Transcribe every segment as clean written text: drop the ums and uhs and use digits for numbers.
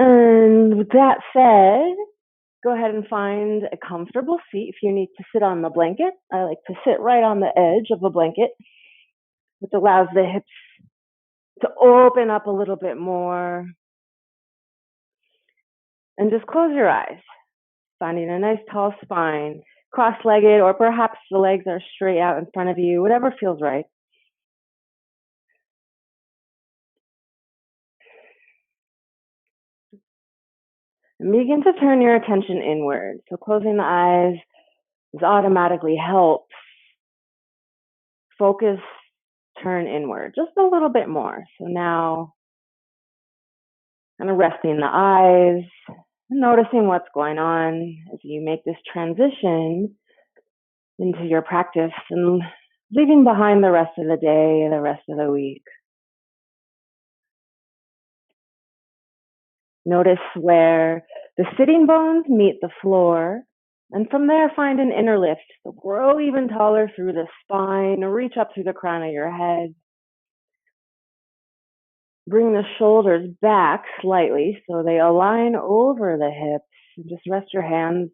And with that said, go ahead and find a comfortable seat. If you need to sit on the blanket, I like to sit right on the edge of a blanket, which allows the hips to open up a little bit more. And just close your eyes, finding a nice tall spine, cross-legged, or perhaps the legs are straight out in front of you, whatever feels right. And begin to turn your attention inward. So closing the eyes is automatically helps focus turn inward just a little bit more. So now kind of resting the eyes, noticing what's going on as you make this transition into your practice and leaving behind the rest of the day, the rest of the week. Notice where the sitting bones meet the floor, and from there find an inner lift. So grow even taller through the spine, reach up through the crown of your head. Bring the shoulders back slightly so they align over the hips. And just rest your hands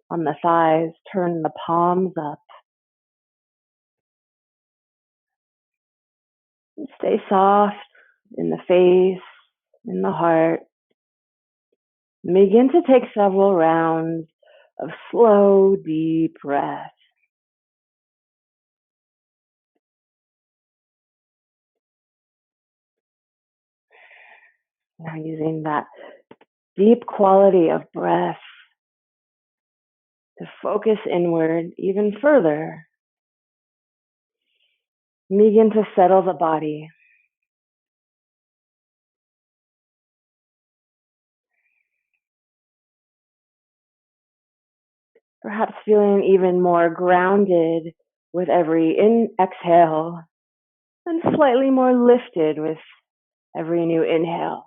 on the thighs, turn the palms up. And stay soft in the face, in the heart. And begin to take several rounds of slow, deep breath. Now using that deep quality of breath to focus inward even further. Begin to settle the body. Perhaps feeling even more grounded with every exhale and slightly more lifted with every new inhale.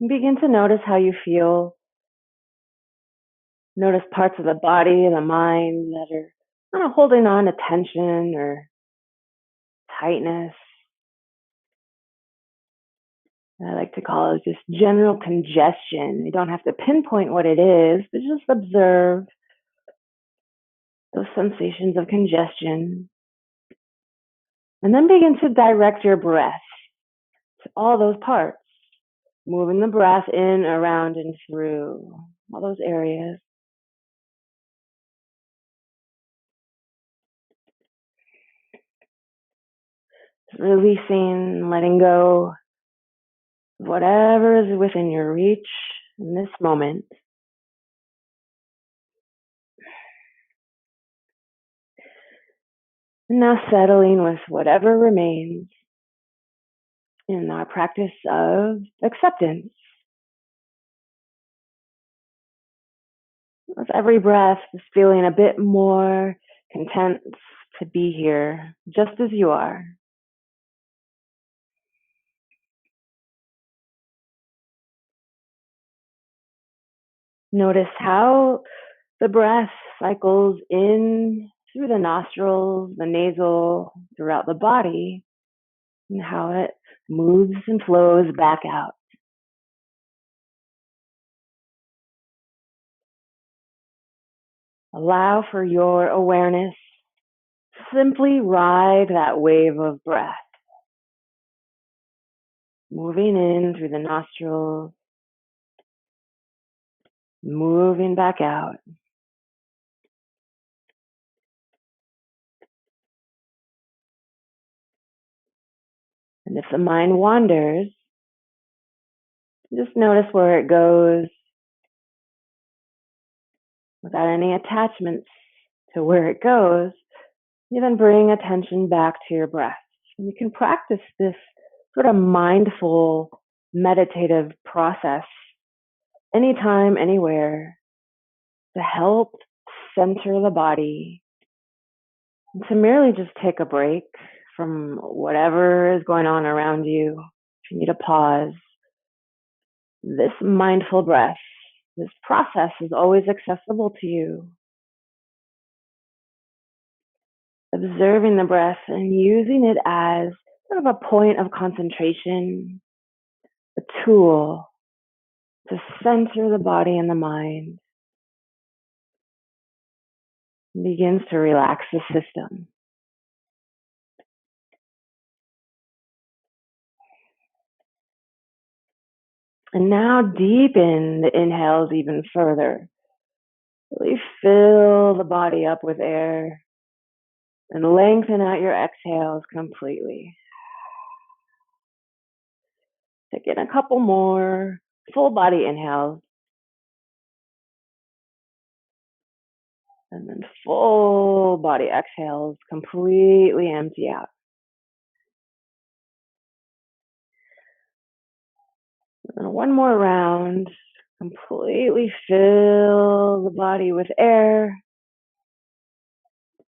And begin to notice how you feel. Notice parts of the body and the mind that are kind of holding on to tension or tightness. I like to call it just general congestion. You don't have to pinpoint what it is, but just observe those sensations of congestion. And then begin to direct your breath to all those parts, moving the breath in, around, and through all those areas. Releasing, letting go of whatever is within your reach in this moment. And now settling with whatever remains in our practice of acceptance. With every breath, just feeling a bit more content to be here, just as you are. Notice how the breath cycles in through the nostrils, the nasal, throughout the body, and how it moves and flows back out. Allow for your awareness to simply ride that wave of breath, moving in through the nostrils, moving back out. And if the mind wanders, just notice where it goes without any attachments to where it goes. You then bring attention back to your breath. And you can practice this sort of mindful, meditative process anytime, anywhere to help center the body and to merely just take a break from whatever is going on around you. If you need a pause, this mindful breath, this process is always accessible to you. observing the breath and using it as sort of a point of concentration, a tool to center the body and the mind. It begins to relax the system. And now deepen the inhales even further. Really fill the body up with air and lengthen out your exhales completely. Take in a couple more full body inhales. And then full body exhales, completely empty out. And one more round, completely fill the body with air.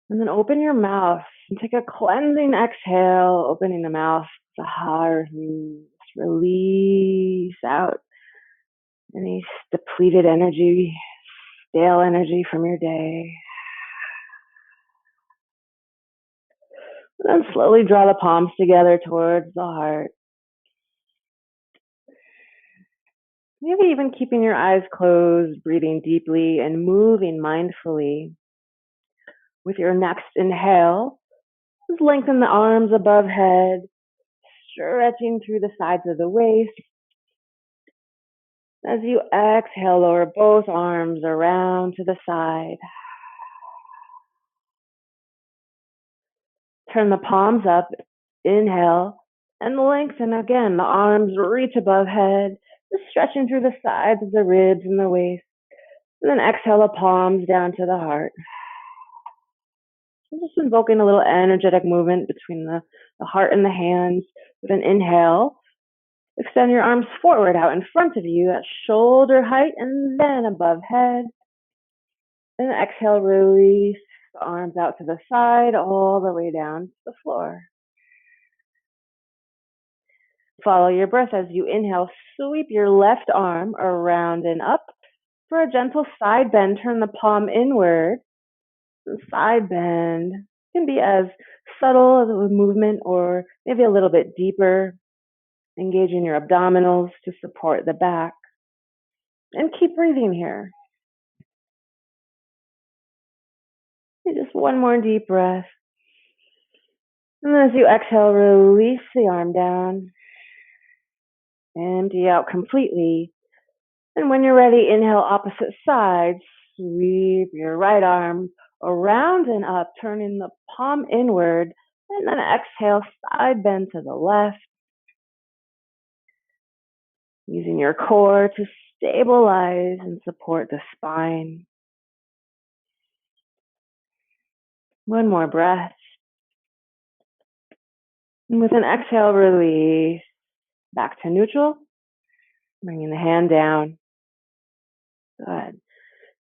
And then open your mouth and take a cleansing exhale, opening the mouth, the heart, release out any depleted energy, stale energy from your day. And then slowly draw the palms together towards the heart. Maybe even keeping your eyes closed, breathing deeply and moving mindfully. With your next inhale, just lengthen the arms above head, stretching through the sides of the waist. As you exhale, lower both arms around to the side. Turn the palms up, inhale, and lengthen again. The arms reach above head, just stretching through the sides of the ribs and the waist. And then exhale the palms down to the heart. So just invoking a little energetic movement between the heart and the hands. With an inhale, extend your arms forward out in front of you at shoulder height and then above head. And exhale, release the arms out to the side, all the way down to the floor. Follow your breath as you inhale. Sweep your left arm around and up. For a gentle side bend, turn the palm inward. The side bend can be as subtle as a movement or maybe a little bit deeper, engaging your abdominals to support the back. And keep breathing here. And just one more deep breath. And as you exhale, release the arm down. Empty out completely. And when you're ready, inhale opposite side. Sweep your right arm around and up, turning the palm inward. And then exhale, side bend to the left. Using your core to stabilize and support the spine. One more breath. And with an exhale, release. Back to neutral. Bringing the hand down. Good.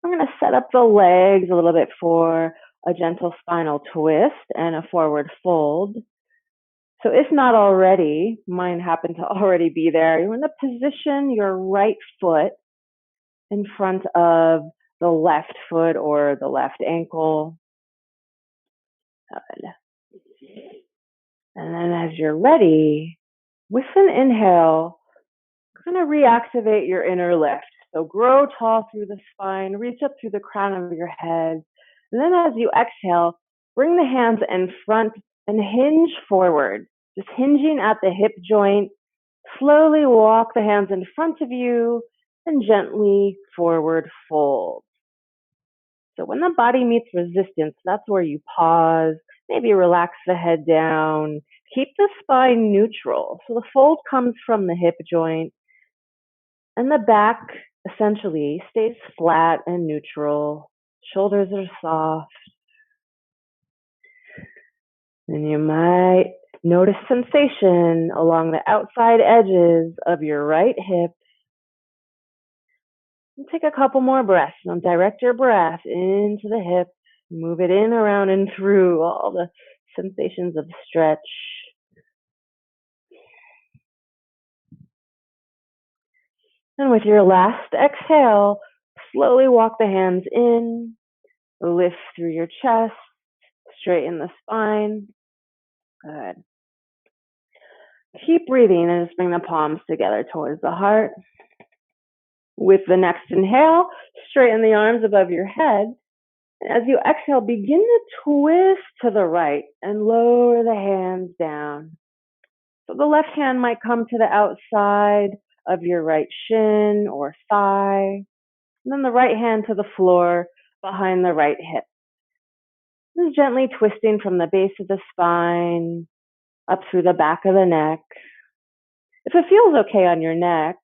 I'm going to set up the legs a little bit for a gentle spinal twist and a forward fold. So if not already, mine happen to already be there. You want to position your right foot in front of the left foot or the left ankle. Good. And then as you're ready, with an inhale, kind of reactivate your inner lift. So grow tall through the spine, reach up through the crown of your head. And then as you exhale, bring the hands in front and hinge forward, just hinging at the hip joint. Slowly walk the hands in front of you and gently forward fold. So when the body meets resistance, that's where you pause, maybe relax the head down, keep the spine neutral. So the fold comes from the hip joint and the back essentially stays flat and neutral. Shoulders are soft. And you might notice sensation along the outside edges of your right hip. And take a couple more breaths. Now direct your breath into the hip. Move it in, around, and through all the sensations of stretch. And with your last exhale, slowly walk the hands in. Lift through your chest. straighten the spine. Good. Keep breathing and just bring the palms together towards the heart. With the next inhale, straighten the arms above your head. And as you exhale, begin to twist to the right and lower the hands down. So the left hand might come to the outside of your right shin or thigh, and then the right hand to the floor behind the right hip. Just gently twisting from the base of the spine up through the back of the neck. If it feels okay on your neck,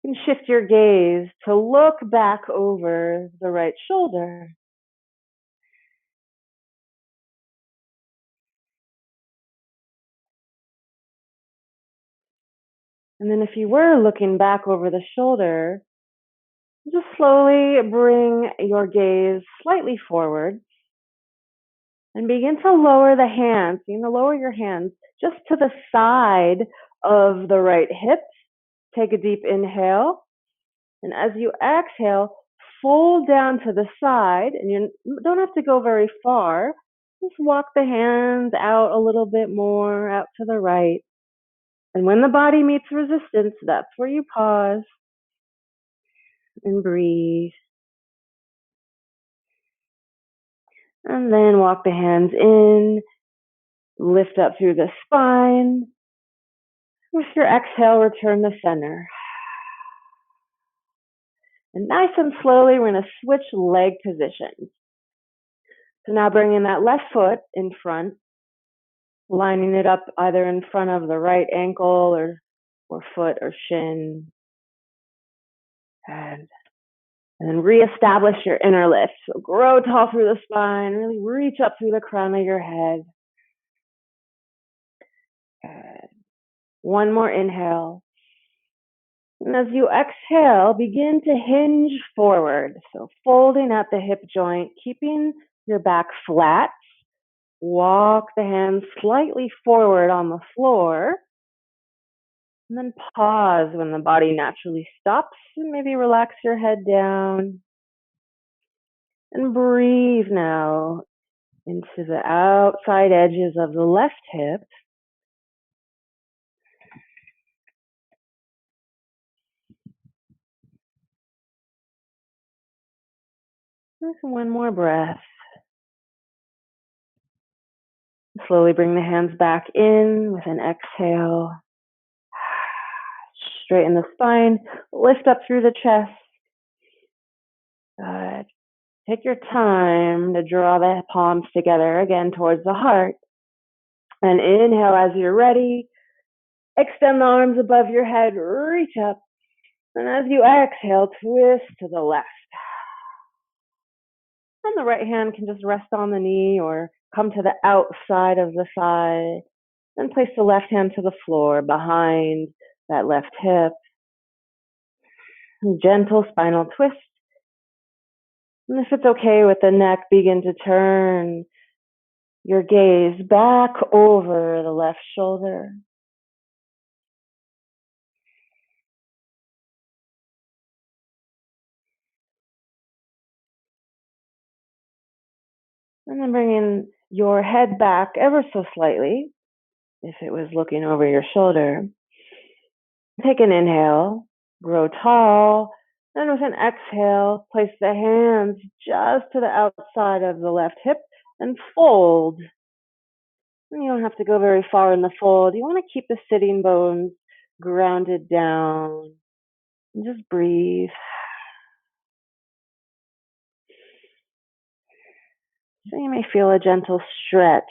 you can shift your gaze to look back over the right shoulder. And then if you were looking back over the shoulder, just slowly bring your gaze slightly forward and begin to lower the hands. You know, lower your hands just to the side of the right hip. Take a deep inhale. And as you exhale, fold down to the side. And you don't have to go very far. Just walk the hands out a little bit more, out to the right. And when the body meets resistance, that's where you pause and breathe. And then walk the hands in, lift up through the spine. With your exhale, return to center. And nice and slowly, we're going to switch leg positions. So now bringing that left foot in front, lining it up either in front of the right ankle or foot or shin. And then reestablish your inner lift. So grow tall through the spine, really reach up through the crown of your head. Good. One more inhale. And as you exhale, begin to hinge forward. So folding at the hip joint, keeping your back flat. Walk the hands slightly forward on the floor. And then pause when the body naturally stops. And maybe relax your head down. And breathe now into the outside edges of the left hip. Just one more breath. Slowly bring the hands back in with an exhale. Straighten the spine, lift up through the chest. Good. Take your time to draw the palms together again towards the heart. And inhale as you're ready. Extend the arms above your head, reach up. And as you exhale, twist to the left. And the right hand can just rest on the knee or come to the outside of the thigh. Then place the left hand to the floor behind that left hip. Gentle spinal twist. And if it's okay with the neck, begin to turn your gaze back over the left shoulder. And then bringing your head back ever so slightly, if it was looking over your shoulder. Take an inhale, grow tall, and with an exhale, place the hands just to the outside of the left hip and fold. And you don't have to go very far in the fold. You want to keep the sitting bones grounded down. And just breathe. So you may feel a gentle stretch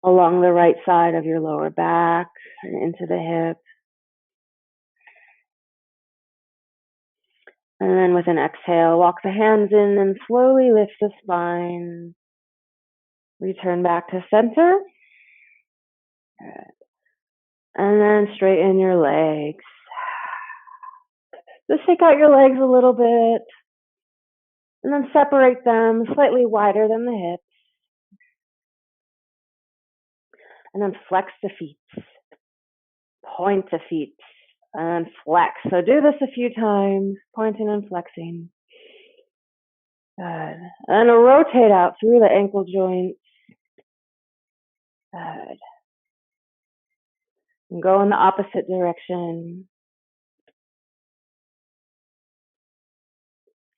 along the right side of your lower back and into the hip. And then with an exhale, walk the hands in and slowly lift the spine. Return back to center. Good. And then straighten your legs. Just take out your legs a little bit. And then separate them slightly wider than the hips. And then flex the feet. Point the feet. And flex. So do this a few times, pointing and flexing. Good. And rotate out through the ankle joints. Good. And go in the opposite direction.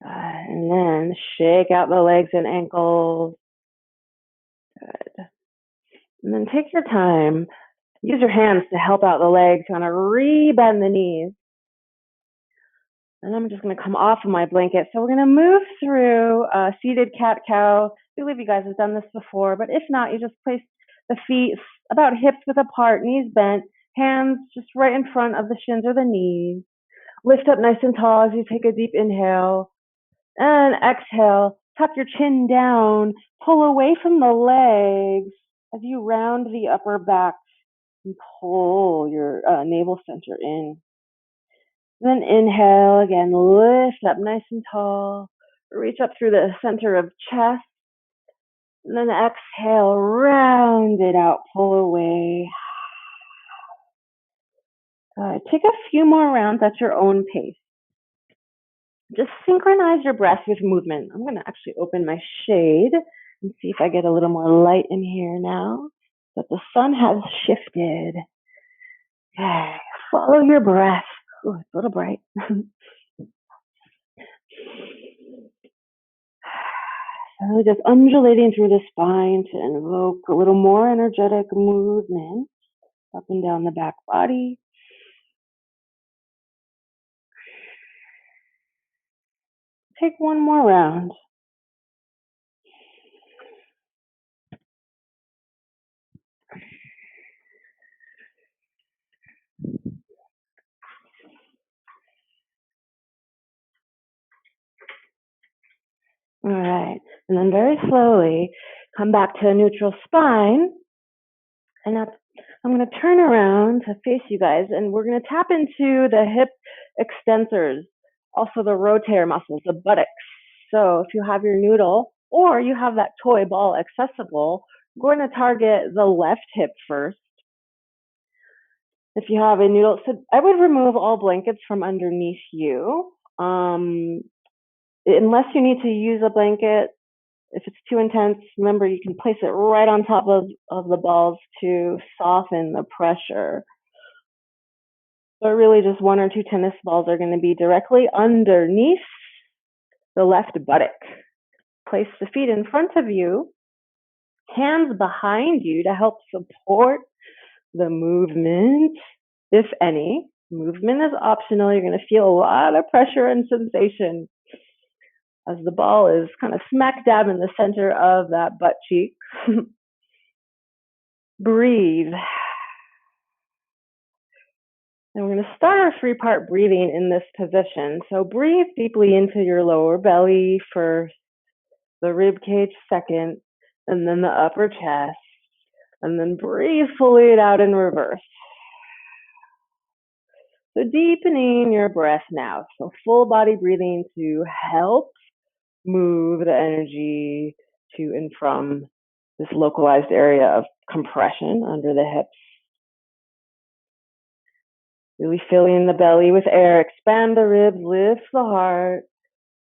And then shake out the legs and ankles. Good. And then take your time. Use your hands to help out the legs. Kind of re-bend the knees. And I'm just going to come off of my blanket. So we're going to move through seated cat-cow. I believe you guys have done this before, but if not, you just place the feet about hips width apart, knees bent, hands just right in front of the shins or the knees. Lift up nice and tall as you take a deep inhale. And exhale, tuck your chin down, pull away from the legs as you round the upper back and pull your navel center in. Then inhale again, lift up nice and tall, reach up through the center of chest, and then exhale, round it out, pull away. Take a few more rounds at your own pace. Just synchronize your breath with movement. I'm going to actually open my shade and see if I get a little more light in here now that the sun has shifted. Okay, follow your breath. Ooh, it's a little bright. So just undulating through the spine to invoke a little more energetic movement up and down the back body. Take one more round. All right, and then very slowly come back to a neutral spine. And I'm going to turn around to face you guys, and we're going to tap into the hip extensors, also the rotator muscles, the buttocks. So if you have your noodle or you have that toy ball accessible, we're going to target the left hip first. If you have a noodle, so I would remove all blankets from underneath you. Unless you need to use a blanket, if it's too intense, remember you can place it right on top of the balls to soften the pressure. But really just one or two tennis balls are going to be directly underneath the left buttock. Place the feet in front of you, hands behind you to help support the movement, if any. Movement is optional. You're going to feel a lot of pressure and sensation as the ball is kind of smack dab in the center of that butt cheek. Breathe. And we're going to start our 3-part breathing in this position. So breathe deeply into your lower belly first, the rib cage second, and then the upper chest. And then breathe fully out in reverse. So deepening your breath now. So full body breathing to help move the energy to and from this localized area of compression under the hips. Really filling the belly with air, expand the ribs, lift the heart,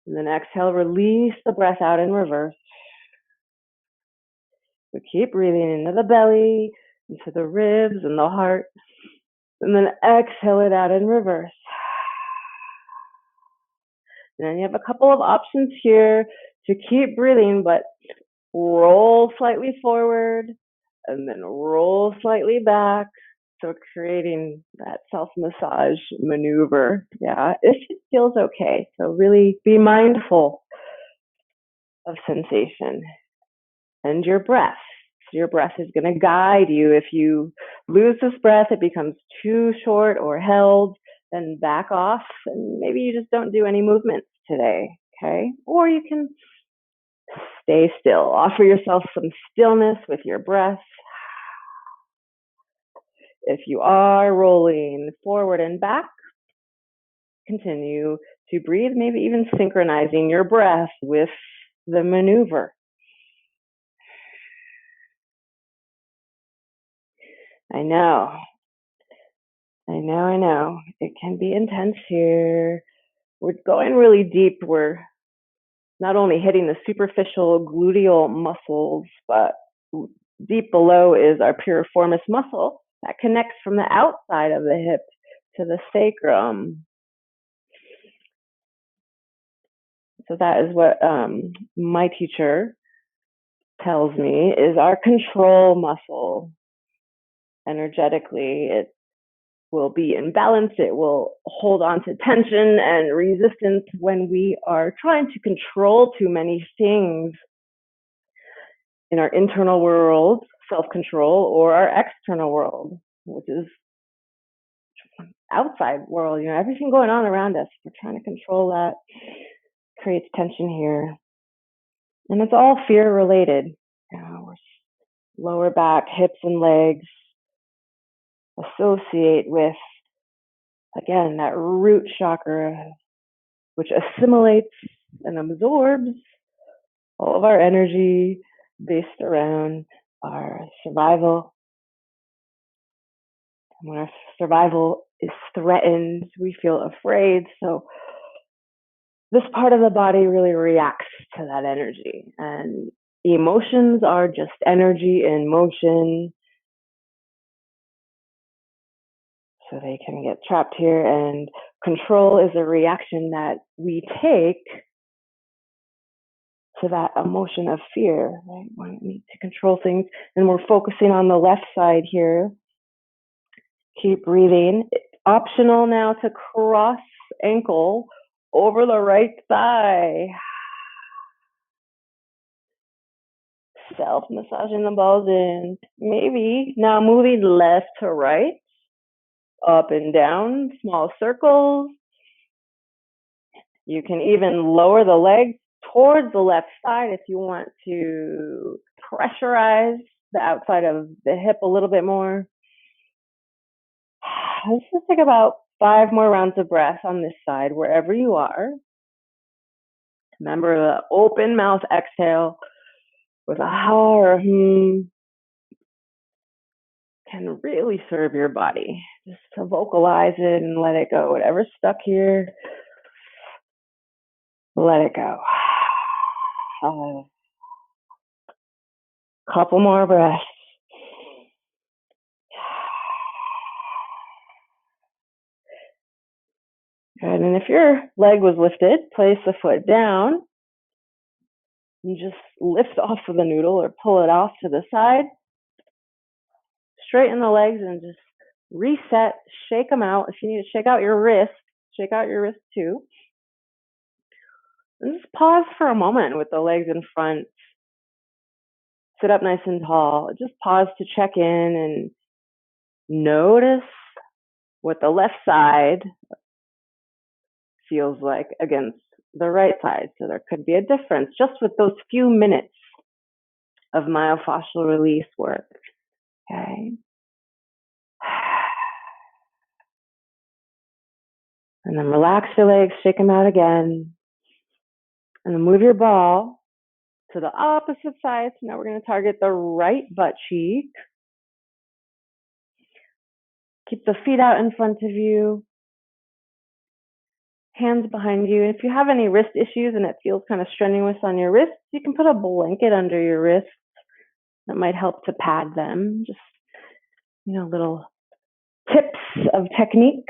and then exhale, release the breath out in reverse. So keep breathing into the belly, into the ribs and the heart, and then exhale it out in reverse. And then you have a couple of options here to keep breathing, but roll slightly forward and then roll slightly back. So creating that self-massage maneuver, if it feels okay. So really be mindful of sensation and your breath. So your breath is going to guide you. If you lose this breath, it becomes too short or held, then back off and maybe you just don't do any movements today, okay? Or you can stay still. Offer yourself some stillness with your breath. If you are rolling forward and back, continue to breathe, maybe even synchronizing your breath with the maneuver. I know. It can be intense here. We're going really deep. We're not only hitting the superficial gluteal muscles, but deep below is our piriformis muscle that connects from the outside of the hip to the sacrum. So that is what my teacher tells me is our control muscle. Energetically, it will be in balance. It will hold on to tension and resistance when we are trying to control too many things in our internal world, self-control, or our external world, which is outside world, everything going on around us. We're trying to control that, creates tension here. And it's all fear related. Lower back, hips, and legs associate with, again, that root chakra, which assimilates and absorbs all of our energy based around our survival. And when our survival is threatened, we feel afraid. So this part of the body really reacts to that energy. And emotions are just energy in motion. So they can get trapped here. And control is a reaction that we take to that emotion of fear, right? We need to control things. And we're focusing on the left side here. Keep breathing. It's optional now to cross ankle over the right thigh. Self-massaging the balls in. Maybe now moving left to right, up and down, small circles. You can even lower the legs towards the left side if you want to pressurize the outside of the hip a little bit more. Let's just take about 5 more rounds of breath on this side, wherever you are. Remember the open mouth exhale with a ha or a can really serve your body. Just to vocalize it and let it go. Whatever's stuck here, let it go. Couple more breaths. Good. And if your leg was lifted, place the foot down. You just lift off of the noodle or pull it off to the side. Straighten the legs and just reset, shake them out. If you need to shake out your wrist too. And just pause for a moment with the legs in front. Sit up nice and tall. Just pause to check in and notice what the left side feels like against the right side. So there could be a difference just with those few minutes of myofascial release work. Okay. And then relax your legs, shake them out again. And then move your ball to the opposite side. So now we're going to target the right butt cheek. Keep the feet out in front of you. Hands behind you. If you have any wrist issues and it feels kind of strenuous on your wrists, you can put a blanket under your wrists. That might help to pad them. Just, little tips of technique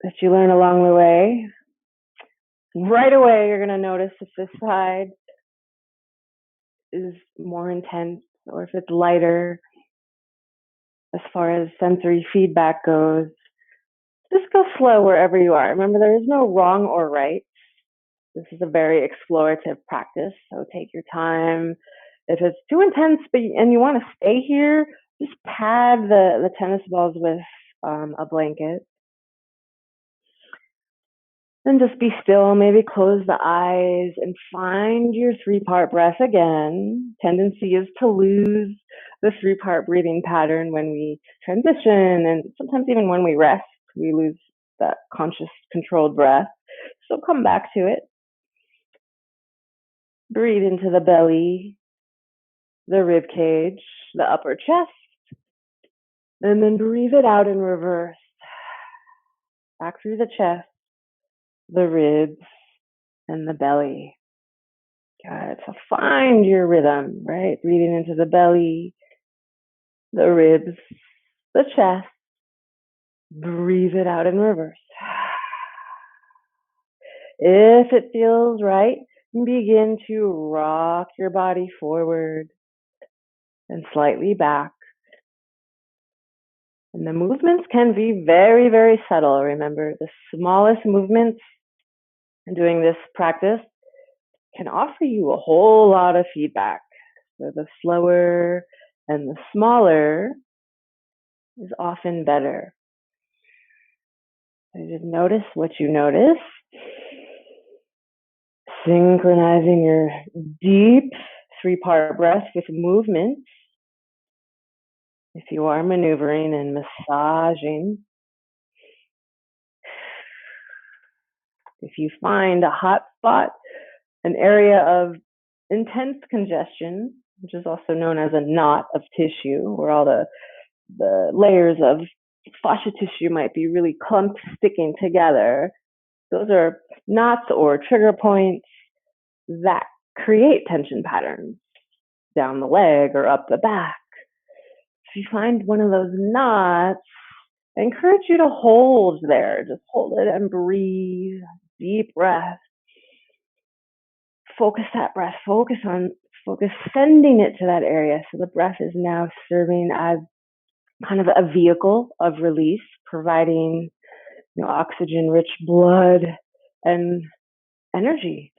that you learn along the way. Right away, you're going to notice if this side is more intense or if it's lighter as far as sensory feedback goes. Just go slow wherever you are. Remember, there is no wrong or right. This is a very explorative practice, so take your time. If it's too intense and you want to stay here, just pad the tennis balls with a blanket. Then just be still, maybe close the eyes and find your 3-part breath again. Tendency is to lose the 3-part breathing pattern when we transition, and sometimes even when we rest, we lose that conscious, controlled breath. So come back to it. Breathe into the belly, the rib cage, the upper chest, and then breathe it out in reverse. Back through the chest, the ribs, and the belly. Good. Good. So find your rhythm, right? Breathing into the belly, the ribs, the chest. Breathe it out in reverse. If it feels right, begin to rock your body forward and slightly back. And the movements can be very, very subtle. Remember, the smallest movements in doing this practice can offer you a whole lot of feedback. So the slower and the smaller is often better. So just notice what you notice. Synchronizing your deep 3-part breath with movement. If you are maneuvering and massaging, if you find a hot spot, an area of intense congestion, which is also known as a knot of tissue, where all the layers of fascia tissue might be really clumped, sticking together. Those are knots or trigger points that create tension patterns down the leg or up the back. If you find one of those knots, I encourage you to hold there. Just hold it and breathe. Deep breath. Focus that breath. Focus sending it to that area. So the breath is now serving as kind of a vehicle of release, providing oxygen-rich blood and energy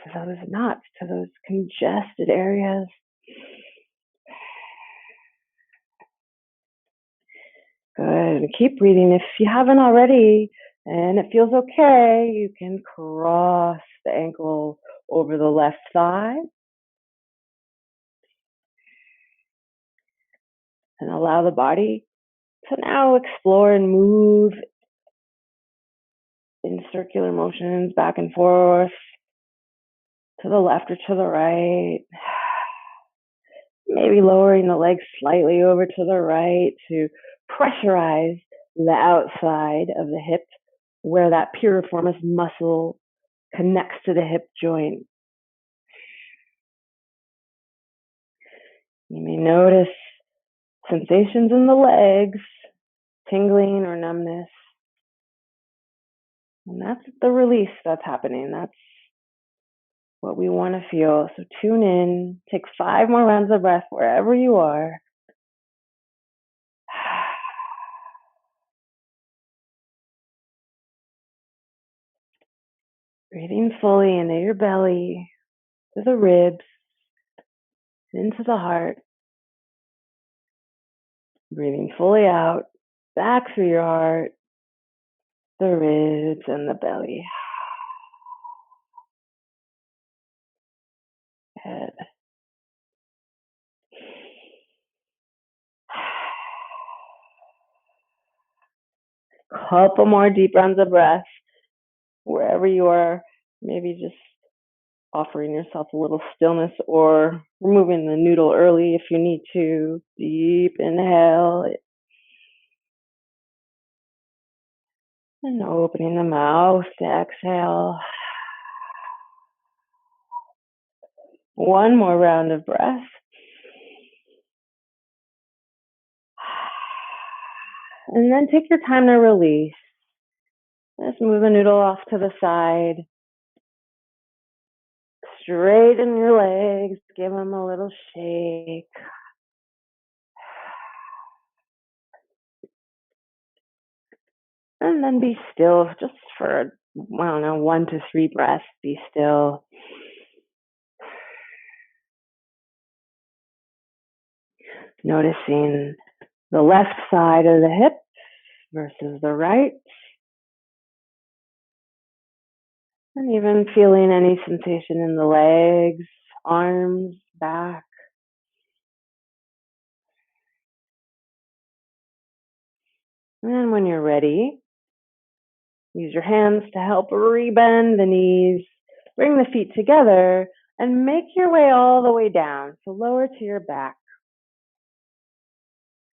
to those knots, to those congested areas. Good. Keep breathing. If you haven't already and it feels okay, you can cross the ankle over the left thigh and allow the body to now explore and move in circular motions back and forth to the left or to the right. Maybe lowering the legs slightly over to the right to pressurize the outside of the hip where that piriformis muscle connects to the hip joint. You may notice sensations in the legs, tingling or numbness. And that's the release that's happening. That's what we want to feel. So tune in, take 5 more rounds of breath wherever you are. Breathing fully into your belly, to the ribs, into the heart. Breathing fully out, back through your heart, the ribs, and the belly. Head. Couple more deep rounds of breath wherever you are. Maybe just offering yourself a little stillness or removing the noodle early if you need to. Deep inhale. And opening the mouth to exhale. One more round of breath. And then take your time to release. Just move the noodle off to the side. Straighten your legs. Give them a little shake. And then be still just for, I don't know, 1 to 3 breaths. Be still. Noticing the left side of the hip versus the right. And even feeling any sensation in the legs, arms, back. And when you're ready, use your hands to help rebend the knees. Bring the feet together and make your way all the way down. So lower to your back.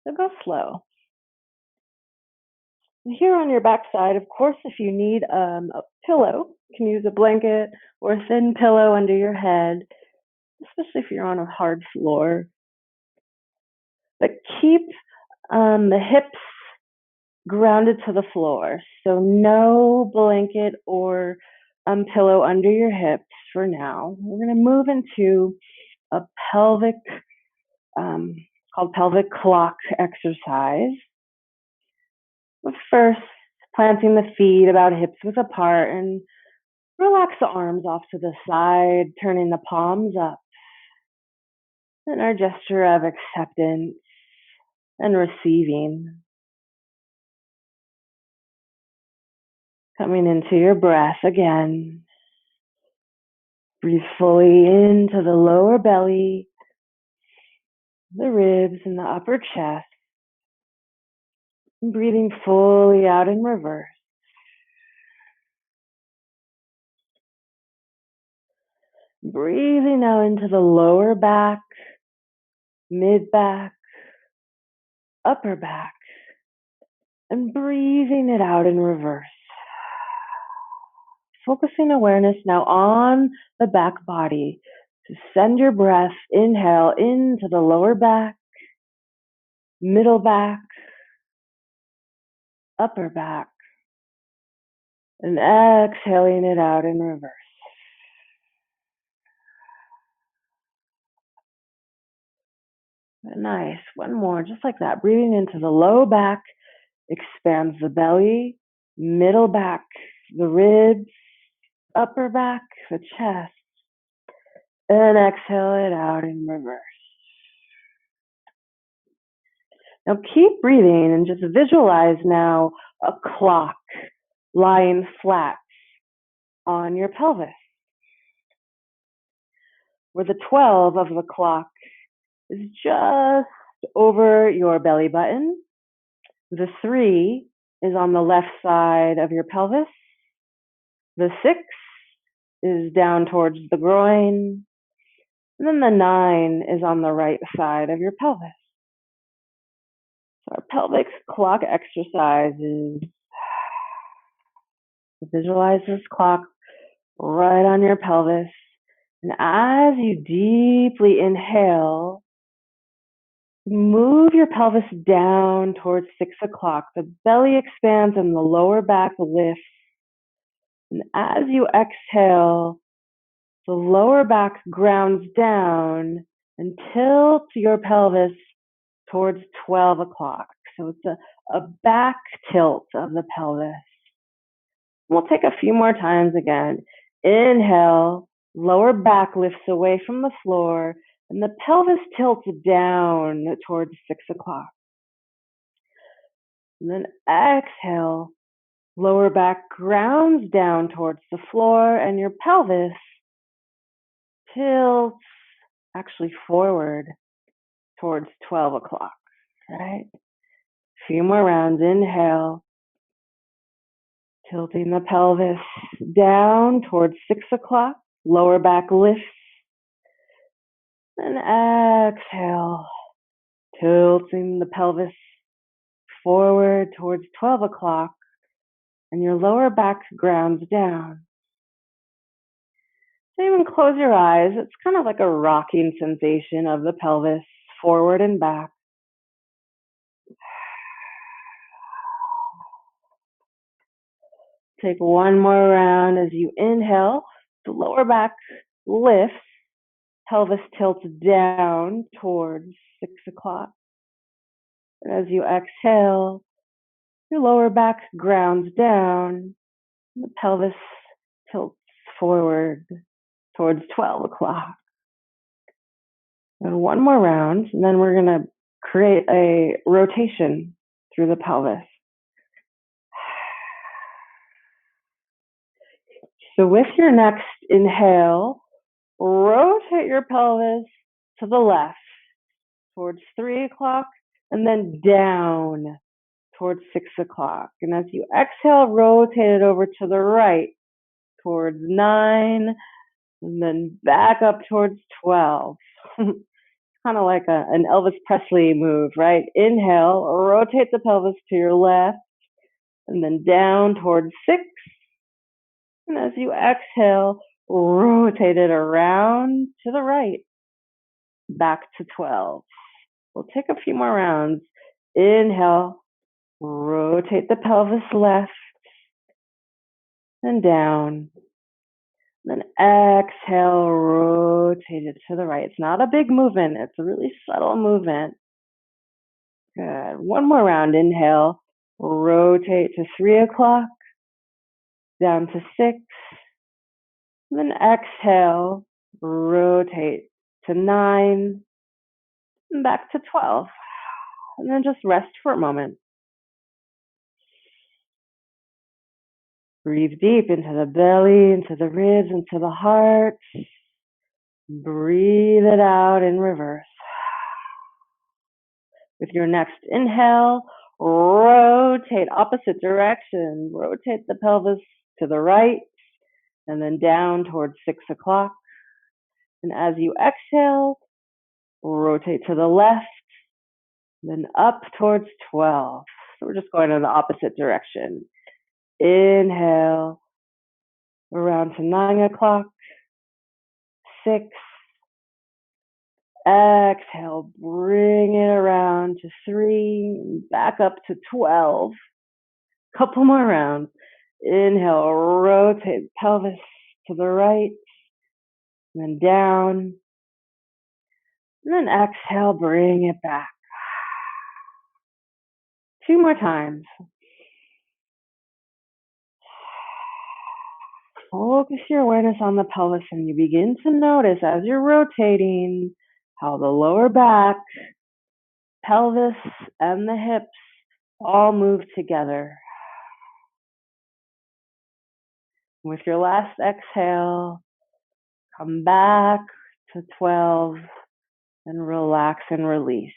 So go slow. Here on your backside, of course, if you need a pillow, you can use a blanket or a thin pillow under your head, especially if you're on a hard floor. But keep the hips grounded to the floor. So no blanket or pillow under your hips for now. We're going to move into a pelvic, um, called pelvic clock exercise. But first, planting the feet about hips width apart and relax the arms off to the side, turning the palms up. And our gesture of acceptance and receiving. Coming into your breath again. Breathe fully into the lower belly, the ribs, and the upper chest. And breathing fully out in reverse. Breathing out into the lower back, mid back, upper back, and breathing it out in reverse. Focusing awareness now on the back body to send your breath, inhale into the lower back, middle back, upper back, and exhaling it out in reverse. Nice. One more, just like that. Breathing into the low back, expands the belly, middle back, the ribs, upper back, the chest, and exhale it out in reverse. Now keep breathing and just visualize now a clock lying flat on your pelvis, where the 12 of the clock is just over your belly button. The 3 is on the left side of your pelvis. The 6 is down towards the groin. And then the 9 is on the right side of your pelvis. So our pelvic clock exercise is visualize this clock right on your pelvis. And as you deeply inhale, move your pelvis down towards 6 o'clock. The belly expands and the lower back lifts. And as you exhale, the lower back grounds down and tilts your pelvis towards 12 o'clock. So it's a back tilt of the pelvis. We'll take a few more times again. Inhale, lower back lifts away from the floor, and the pelvis tilts down towards 6 o'clock. And then exhale, lower back grounds down towards the floor, and your pelvis tilts actually forward towards 12 o'clock. Right? A few more rounds. Inhale, tilting the pelvis down towards 6 o'clock. Lower back lifts. And exhale, tilting the pelvis forward towards 12 o'clock. And your lower back grounds down. So even close your eyes. It's kind of like a rocking sensation of the pelvis forward and back. Take one more round as you inhale. The lower back lifts. Pelvis tilts down towards 6 o'clock. And as you exhale, your lower back grounds down. And the pelvis tilts forward towards 12 o'clock. And one more round, and then we're going to create a rotation through the pelvis. So with your next inhale, rotate your pelvis to the left towards 3 o'clock and then down towards 6 o'clock. And as you exhale, rotate it over to the right towards 9 and then back up towards 12. Kind of like an Elvis Presley move, right? Inhale, rotate the pelvis to your left and then down towards 6. And as you exhale, rotate it around to the right, back to 12. We'll take a few more rounds. Inhale, rotate the pelvis left and down. Then exhale, rotate it to the right. It's not a big movement. It's a really subtle movement. Good. One more round. Inhale, rotate to 3 o'clock, down to 6. And then exhale, rotate to 9, and back to 12. And then just rest for a moment. Breathe deep into the belly, into the ribs, into the heart. Breathe it out in reverse. With your next inhale, rotate opposite direction. Rotate the pelvis to the right and then down towards 6 o'clock. And as you exhale, rotate to the left, then up towards 12. So we're just going in the opposite direction. Inhale, around to 9 o'clock, 6. Exhale, bring it around to 3, back up to 12. Couple more rounds. Inhale, rotate pelvis to the right, and then down. And then exhale, bring it back. 2 more times. Focus your awareness on the pelvis and you begin to notice as you're rotating how the lower back, pelvis, and the hips all move together. With your last exhale, come back to 12 and relax and release.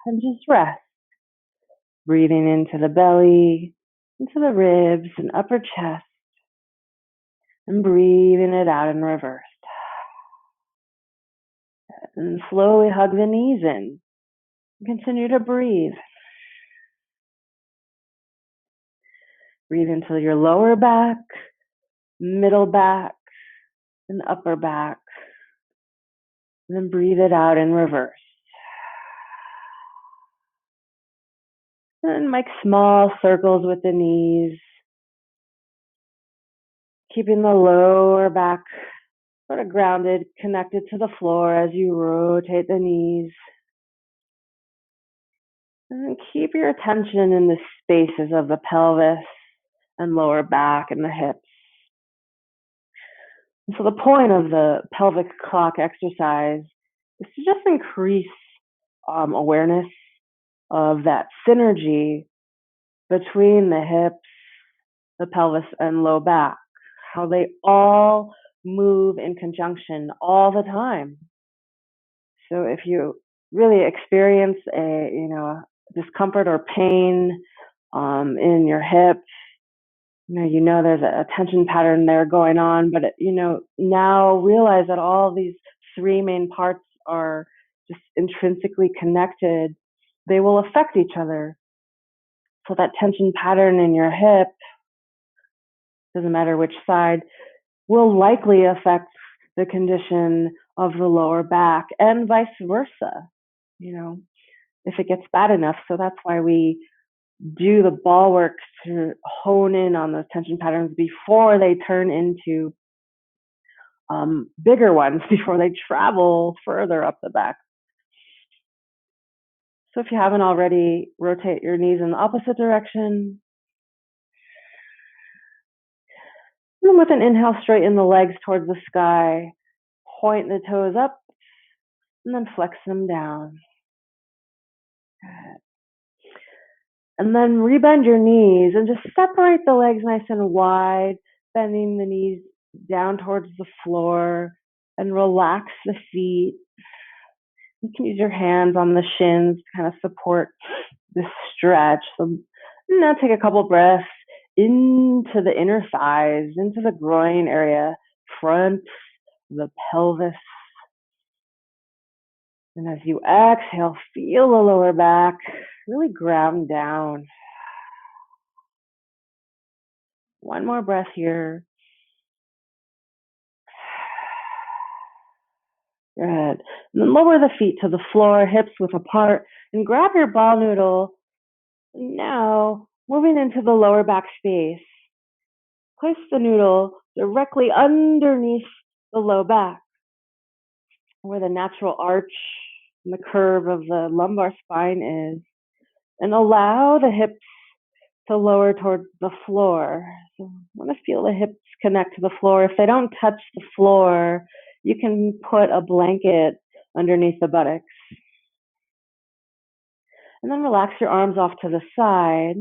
And just rest. Breathing into the belly, into the ribs and upper chest, and breathing it out in reverse. And slowly hug the knees in. Continue to breathe. Breathe into your lower back, middle back, and upper back. And then breathe it out in reverse. And make small circles with the knees, keeping the lower back sort of grounded, connected to the floor as you rotate the knees. And then keep your attention in the spaces of the pelvis and lower back and the hips. And so the point of the pelvic clock exercise is to just increase awareness of that synergy between the hips, the pelvis, and low back, how they all move in conjunction all the time. So if you really experience a discomfort or pain in your hips, you know there's a tension pattern there going on, but now realize that all these 3 main parts are just intrinsically connected. They will affect each other. So that tension pattern in your hip, doesn't matter which side, will likely affect the condition of the lower back and vice versa, if it gets bad enough. So that's why we do the ball work to hone in on those tension patterns before they turn into bigger ones, before they travel further up the back. So if you haven't already, rotate your knees in the opposite direction. And with an inhale, straighten the legs towards the sky. Point the toes up and then flex them down. And then rebend your knees and just separate the legs nice and wide, bending the knees down towards the floor and relax the feet. You can use your hands on the shins to kind of support this stretch. So now take a couple breaths into the inner thighs, into the groin area, front, the pelvis. And as you exhale, feel the lower back really ground down. One more breath here. Good. And then lower the feet to the floor, hips width apart, and grab your ball noodle. Now, moving into the lower back space, place the noodle directly underneath the low back, where the natural arch and the curve of the lumbar spine is, and allow the hips to lower towards the floor. So I want to feel the hips connect to the floor. If they don't touch the floor, you can put a blanket underneath the buttocks. And then relax your arms off to the side.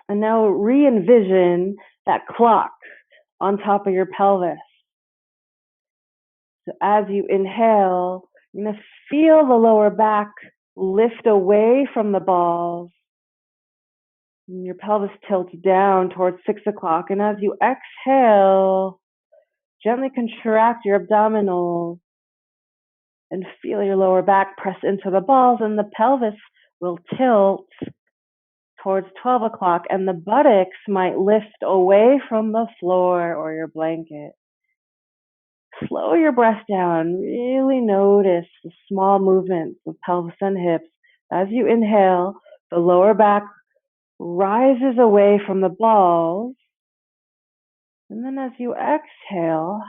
And now re-envision that clock on top of your pelvis. So as you inhale, you're going to feel the lower back lift away from the balls. And your pelvis tilts down towards 6 o'clock. And as you exhale, gently contract your abdominals and feel your lower back press into the balls, and the pelvis will tilt towards 12 o'clock, and the buttocks might lift away from the floor or your blanket. Slow your breath down. Really notice the small movements of pelvis and hips. As you inhale, the lower back rises away from the balls. And then as you exhale,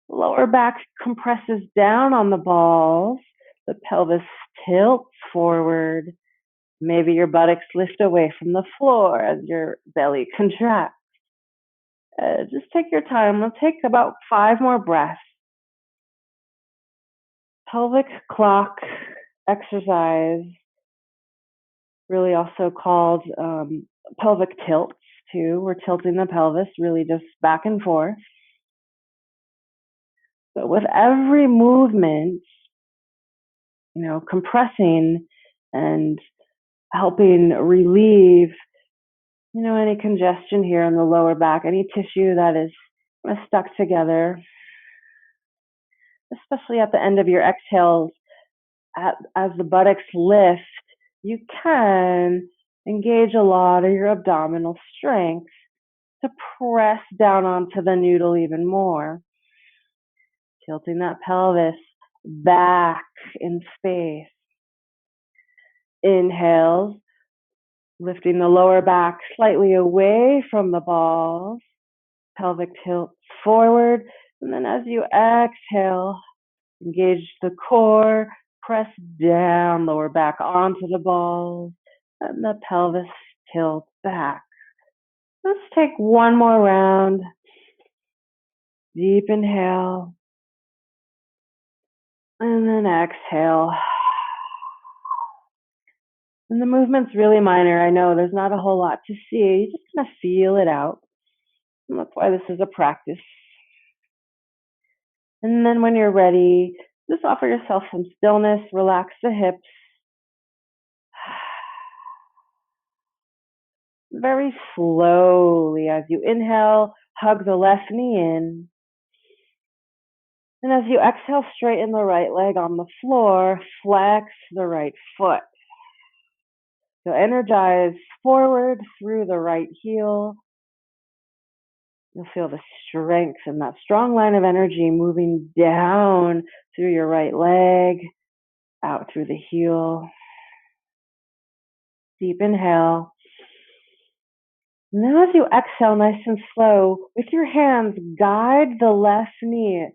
the lower back compresses down on the balls. The pelvis tilts forward. Maybe your buttocks lift away from the floor as your belly contracts. Just take your time. We'll take about 5 more breaths. Pelvic clock exercise, really also called pelvic tilts too. We're tilting the pelvis really just back and forth. But with every movement, compressing and helping relieve, any congestion here in the lower back, any tissue that is stuck together, especially at the end of your exhales, as the buttocks lift, you can engage a lot of your abdominal strength to press down onto the noodle even more, tilting that pelvis back in space. Inhales, lifting the lower back slightly away from the balls, pelvic tilt forward, and then as you exhale, engage the core, press down, lower back onto the balls, and the pelvis tilt back. Let's take one more round. Deep inhale, and then exhale. And the movement's really minor. I know there's not a whole lot to see. You just kind of feel it out. And that's why this is a practice. And then when you're ready, just offer yourself some stillness, relax the hips. Very slowly, as you inhale, hug the left knee in. And as you exhale, straighten the right leg on the floor, flex the right foot. So energize forward through the right heel. You'll feel the strength and that strong line of energy moving down through your right leg, out through the heel. Deep inhale. Now as you exhale, nice and slow, with your hands, guide the left knee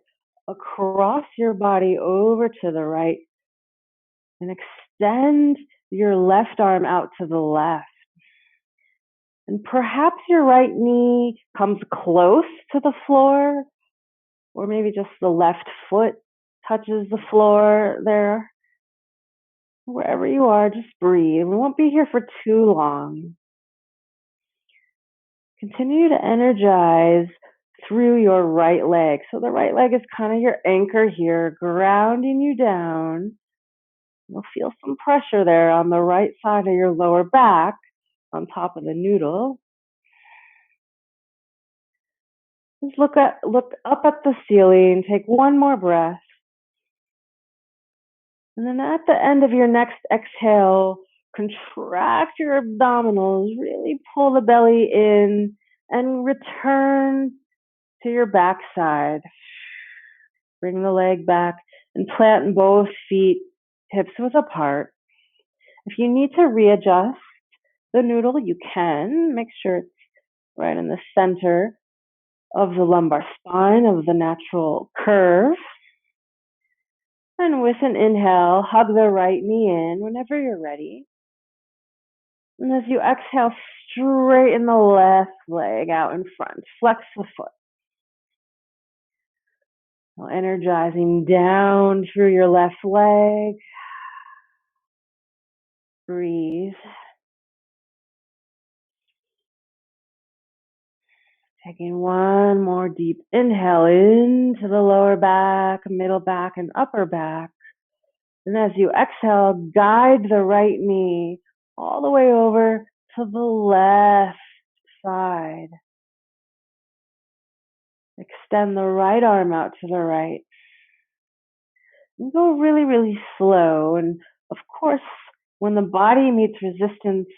across your body over to the right and extend your left arm out to the left. And perhaps your right knee comes close to the floor, or maybe just the left foot touches the floor there. Wherever you are, just breathe. We won't be here for too long. Continue to energize through your right leg. So the right leg is kind of your anchor here, grounding you down. You'll feel some pressure there on the right side of your lower back on top of the noodle. Just look up at the ceiling. Take one more breath. And then at the end of your next exhale, Contract your abdominals, really pull the belly in and return to your backside. Bring the leg back and plant both feet hips width apart. If you need to readjust the noodle, you can. Make sure it's right in the center of the lumbar spine of the natural curve. And with an inhale, hug the right knee in whenever you're ready. And as you exhale, straighten the left leg out in front. Flex the foot. Energizing down through your left leg. Breathe. Taking one more deep inhale into the lower back, middle back, and upper back. And as you exhale, guide the right knee all the way over to the left side. Extend the right arm out to the right. And go really, really slow. And of course, when the body meets resistance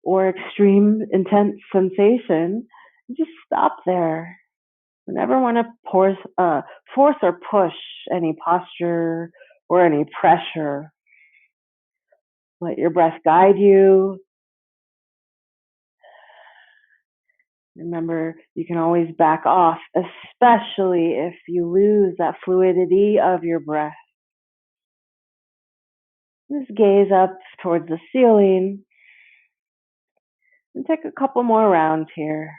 or extreme intense sensation, you just stop there. You never want to force or push any posture or any pressure. Let your breath guide you. Remember, you can always back off, especially if you lose that fluidity of your breath. Just gaze up towards the ceiling and take a couple more rounds here.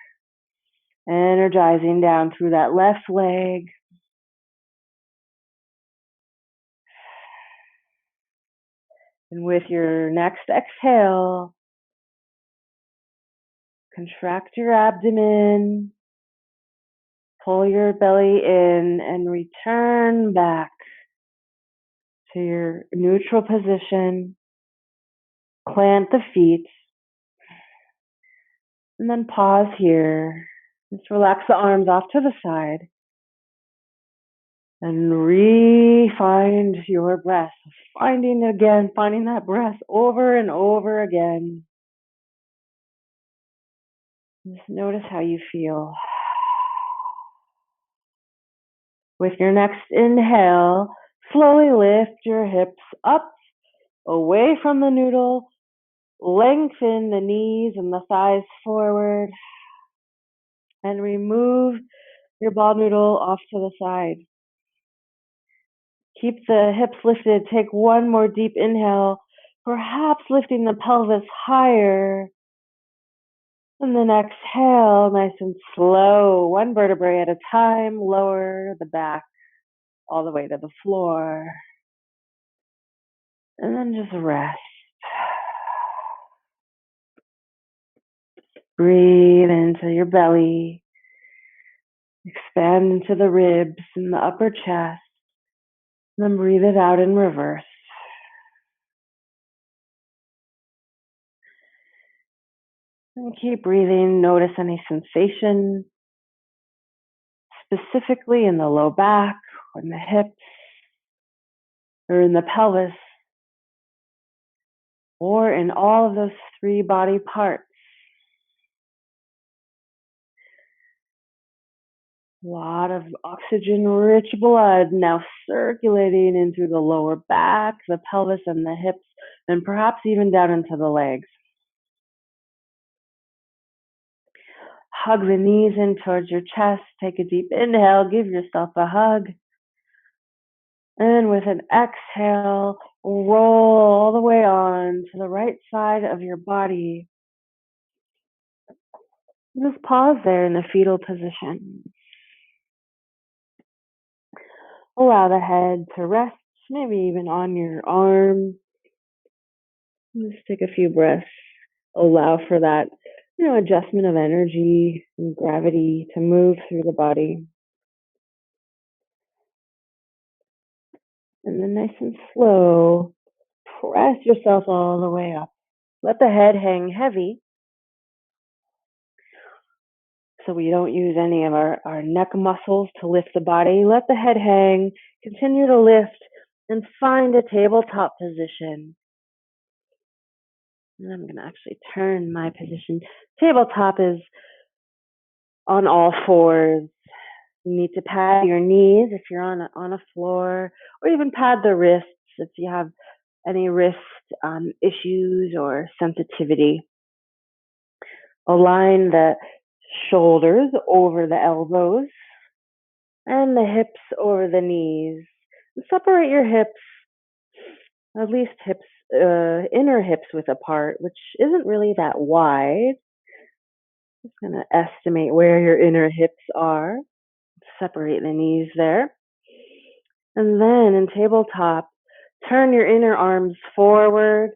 Energizing down through that left leg. And with your next exhale, contract your abdomen, pull your belly in, and return back to your neutral position. Plant the feet. And then pause here. Just relax the arms off to the side. And re-find your breath. Finding that breath over and over again. Just notice how you feel. With your next inhale, slowly lift your hips up, away from the noodle. Lengthen the knees and the thighs forward. And remove your ball noodle off to the side. Keep the hips lifted. Take one more deep inhale, perhaps lifting the pelvis higher. And then exhale, nice and slow, one vertebrae at a time. Lower the back all the way to the floor. And then just rest. Breathe into your belly. Expand into the ribs and the upper chest. And then breathe it out in reverse. And keep breathing. Notice any sensation, specifically in the low back, or in the hips, or in the pelvis, or in all of those three body parts. A lot of oxygen-rich blood now circulating in through the lower back, the pelvis, and the hips, and perhaps even down into the legs. Hug the knees in towards your chest. Take a deep inhale. Give yourself a hug. And with an exhale, roll all the way on to the right side of your body. Just pause there in the fetal position. Allow the head to rest, maybe even on your arm. Just take a few breaths. Allow for that, adjustment of energy and gravity to move through the body. And then nice and slow, press yourself all the way up. Let the head hang heavy so we don't use any of our neck muscles to lift the body. Let the head hang, continue to lift, and find a tabletop position. And I'm going to actually turn my position. Tabletop is on all fours. You need to pad your knees if you're on a floor, or even pad the wrists if you have any wrist issues or sensitivity. Align the shoulders over the elbows and the hips over the knees. Separate your hips, at least inner hips width apart, which isn't really that wide. Just going to estimate where your inner hips are. Separate the knees there. And then in tabletop, turn your inner arms forward.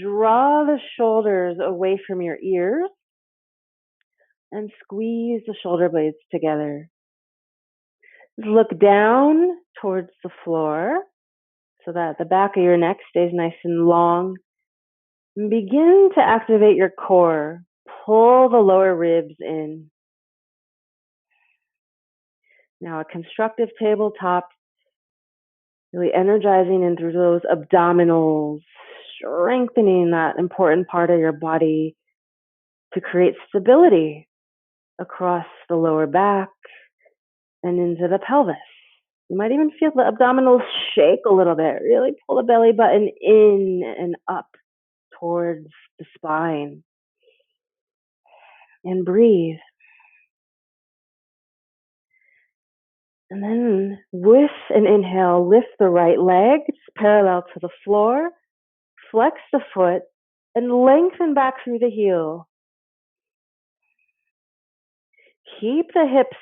Draw the shoulders away from your ears and squeeze the shoulder blades together. Look down towards the floor so that the back of your neck stays nice and long. And begin to activate your core. Pull the lower ribs in. Now a constructive tabletop, really energizing in through those abdominals, strengthening that important part of your body to create stability across the lower back and into the pelvis. You might even feel the abdominals shake a little bit. Really pull the belly button in and up towards the spine. And breathe. And then with an inhale, lift the right leg parallel to the floor, flex the foot, and lengthen back through the heel. Keep the hips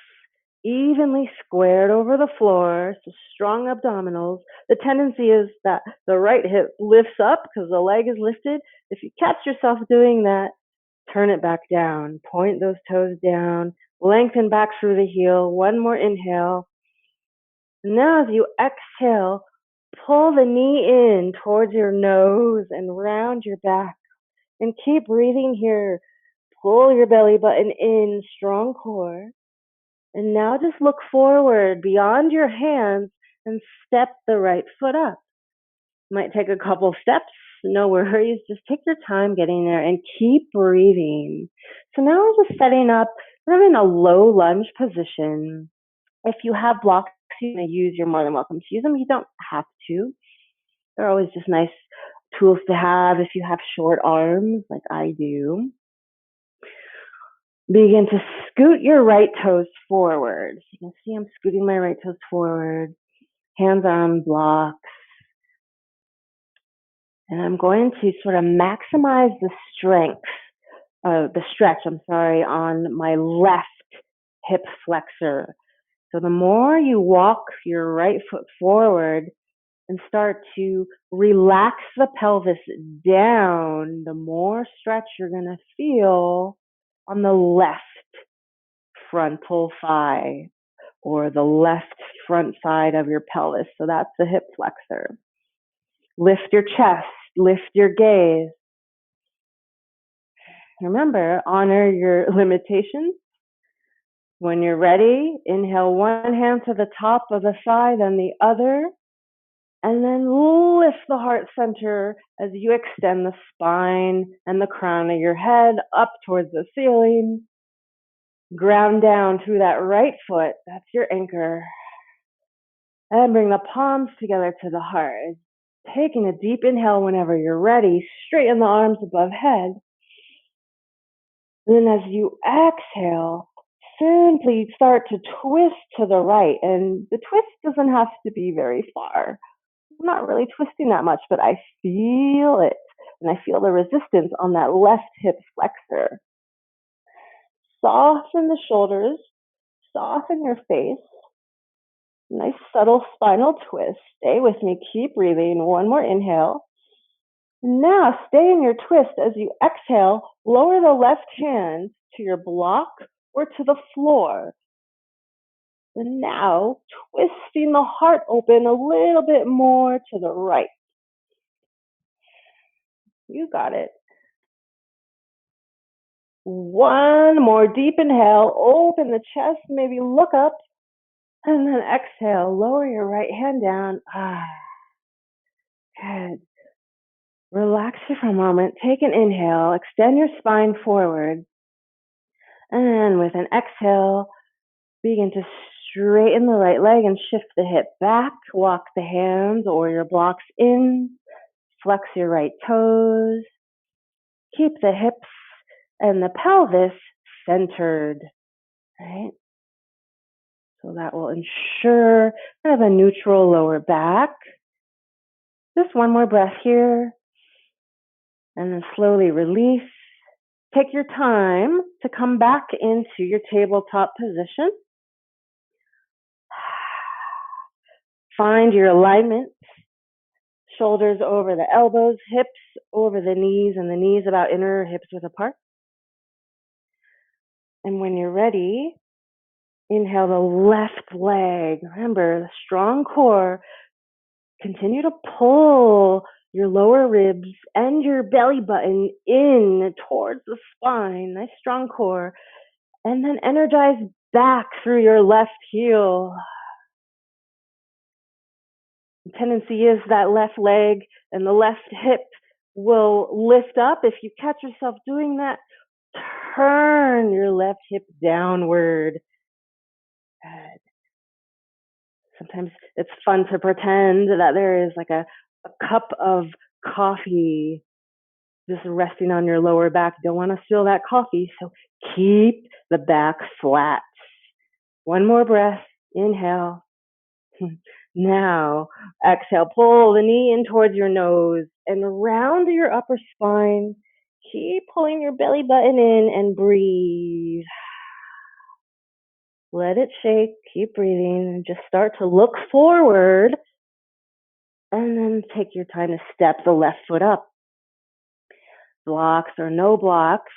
evenly squared over the floor, so strong abdominals. The tendency is that the right hip lifts up because the leg is lifted. If you catch yourself doing that, turn it back down. Point those toes down, lengthen back through the heel. One more inhale. Now as you exhale, pull the knee in towards your nose and round your back. And keep breathing here. Pull your belly button in, strong core. And now just look forward beyond your hands and step the right foot up. Might take a couple steps, no worries. Just take your time getting there and keep breathing. So now we're just setting up, we're in a low lunge position. If you have blocks you want to use, you're more than welcome to use them. You don't have to. They're always just nice tools to have if you have short arms like I do. Begin to scoot your right toes forward. So you can see I'm scooting my right toes forward. Hands on blocks. And I'm going to sort of maximize the stretch, on my left hip flexor. So the more you walk your right foot forward and start to relax the pelvis down, the more stretch you're going to feel on the left frontal thigh or the left front side of your pelvis. So that's the hip flexor. Lift your chest, lift your gaze. Remember, honor your limitations. When you're ready, inhale one hand to the top of the thigh, then the other. And then lift the heart center as you extend the spine and the crown of your head up towards the ceiling. Ground down through that right foot. That's your anchor. And bring the palms together to the heart. Taking a deep inhale whenever you're ready. Straighten the arms above head. And then as you exhale, simply start to twist to the right. And the twist doesn't have to be very far. I'm not really twisting that much, but I feel it. And I feel the resistance on that left hip flexor. Soften the shoulders, soften your face. Nice subtle spinal twist. Stay with me, keep breathing. One more inhale. Now stay in your twist as you exhale. Lower the left hand to your block or to the floor. And now twisting the heart open a little bit more to the right. You got it. One more deep inhale, open the chest, maybe look up, and then exhale, lower your right hand down. Good. Relax here for a moment. Take an inhale, extend your spine forward, and with an exhale, begin to straighten the right leg and shift the hip back. Walk the hands or your blocks in. Flex your right toes. Keep the hips and the pelvis centered, right? So that will ensure kind of a neutral lower back. Just one more breath here, and then slowly release. Take your time to come back into your tabletop position. Find your alignment. Shoulders over the elbows, hips over the knees, and the knees about inner hips width apart. And when you're ready, inhale the left leg. Remember, the strong core. Continue to pull your lower ribs and your belly button in towards the spine. Nice strong core. And then energize back through your left heel. The tendency is that left leg and the left hip will lift up. If you catch yourself doing that, turn your left hip downward. Good. Sometimes it's fun to pretend that there is like a cup of coffee just resting on your lower back. Don't want to spill that coffee, so keep the back flat. One more breath. Inhale. Now, exhale. Pull the knee in towards your nose and round your upper spine. Keep pulling your belly button in and breathe. Let it shake. Keep breathing. Just start to look forward. And then take your time to step the left foot up. Blocks or no blocks.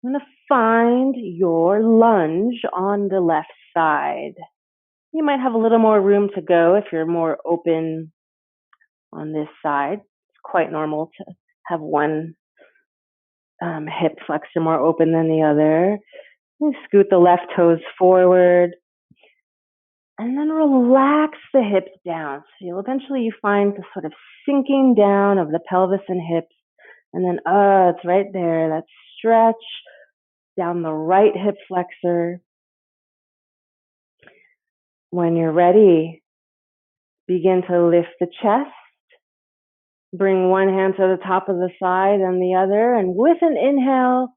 I'm going to find your lunge on the left side. You might have a little more room to go if you're more open on this side. It's quite normal to have one hip flexor more open than the other. You scoot the left toes forward. And then relax the hips down. So you'll eventually find the sort of sinking down of the pelvis and hips. And then, it's right there. That stretch down the right hip flexor. When you're ready, begin to lift the chest. Bring one hand to the top of the side and the other. And with an inhale,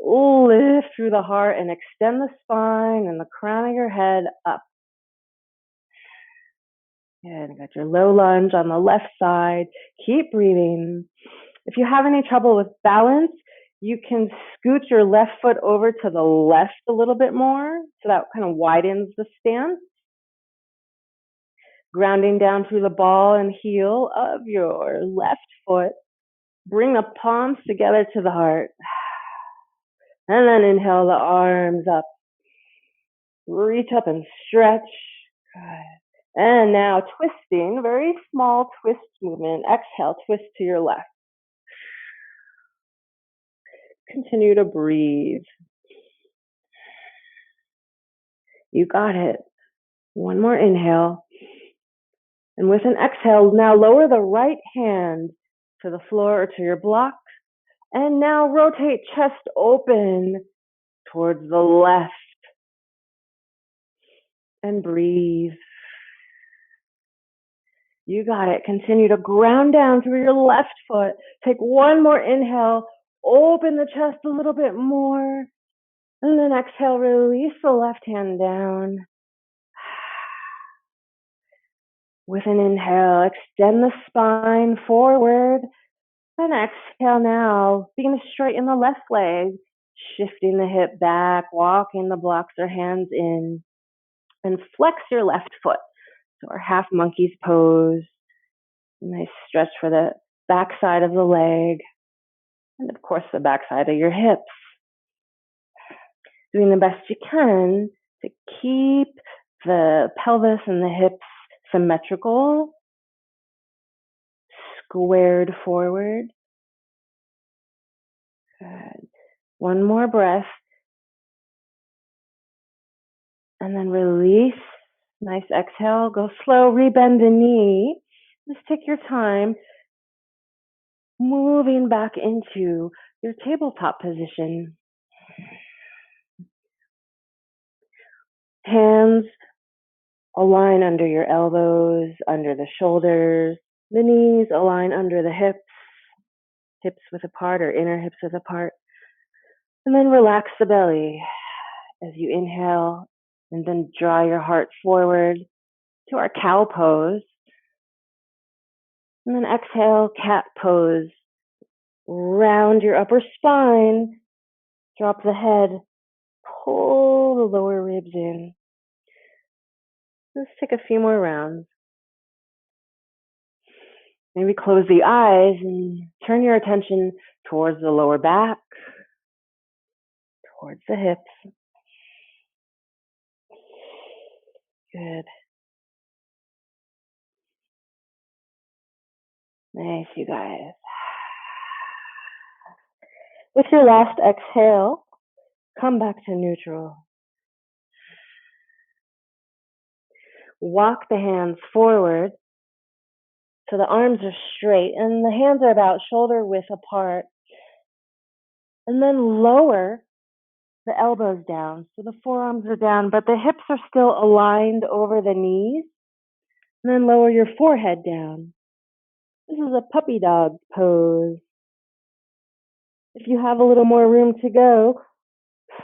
lift through the heart and extend the spine and the crown of your head up. Good. Got your low lunge on the left side. Keep breathing. If you have any trouble with balance, you can scoot your left foot over to the left a little bit more, so that kind of widens the stance. Grounding down through the ball and heel of your left foot. Bring the palms together to the heart. And then inhale the arms up. Reach up and stretch. Good. And now twisting, very small twist movement. Exhale, twist to your left. Continue to breathe. You got it. One more inhale. And with an exhale, now lower the right hand to the floor or to your block. And now rotate chest open towards the left. And breathe. You got it. Continue to ground down through your left foot. Take one more inhale. Open the chest a little bit more. And then exhale, release the left hand down. With an inhale, extend the spine forward. And exhale now. Begin to straighten the left leg. Shifting the hip back, walking the blocks or hands in. And flex your left foot. So our half monkey's pose. Nice stretch for the back side of the leg. And of course, the back side of your hips. Doing the best you can to keep the pelvis and the hips symmetrical, squared forward. Good. One more breath. And then release. Nice exhale. Go slow, rebend the knee. Just take your time. moving back into your tabletop position. Hands align under your elbows, under the shoulders. The knees align under the hips, hips width apart or inner hips width apart. And then relax the belly as you inhale and then draw your heart forward to our cow pose. And then exhale, cat pose. Round your upper spine, drop the head, pull the lower ribs in. Let's take a few more rounds. Maybe close the eyes and turn your attention towards the lower back, towards the hips. Good. Nice, you guys. With your last exhale, come back to neutral. Walk the hands forward so the arms are straight and the hands are about shoulder width apart. And then lower the elbows down. So the forearms are down, but the hips are still aligned over the knees. And then lower your forehead down. This is a puppy dog pose. If you have a little more room to go,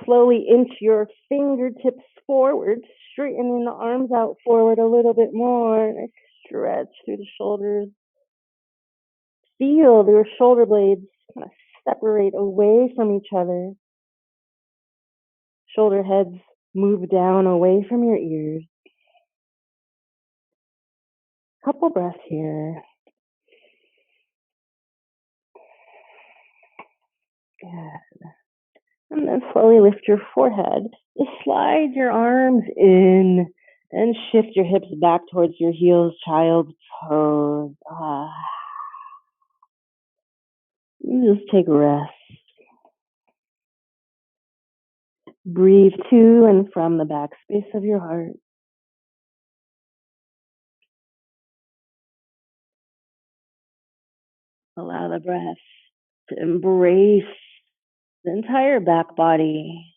slowly inch your fingertips forward, straightening the arms out forward a little bit more. And stretch through the shoulders. Feel your shoulder blades kind of separate away from each other. Shoulder heads move down away from your ears. Couple breaths here. Good. And then slowly lift your forehead. Just slide your arms in and shift your hips back towards your heels, child's pose. Just take rest. Breathe to and from the back space of your heart. Allow the breath to embrace the entire back body.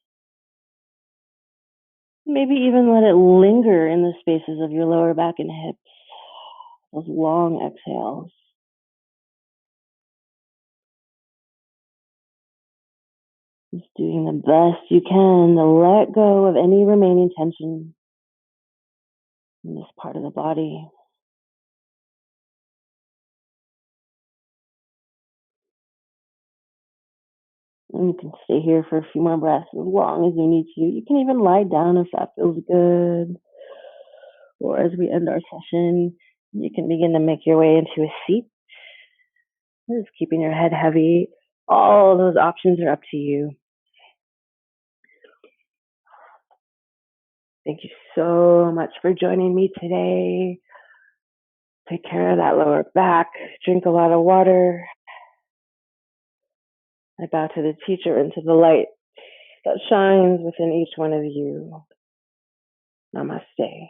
Maybe even let it linger in the spaces of your lower back and hips. Those long exhales. Just doing the best you can to let go of any remaining tension in this part of the body. And you can stay here for a few more breaths as long as you need to. You can even lie down if that feels good. Or as we end our session, you can begin to make your way into a seat. Just keeping your head heavy. All those options are up to you. Thank you so much for joining me today. Take care of that lower back. Drink a lot of water. I bow to the teacher and to the light that shines within each one of you. Namaste.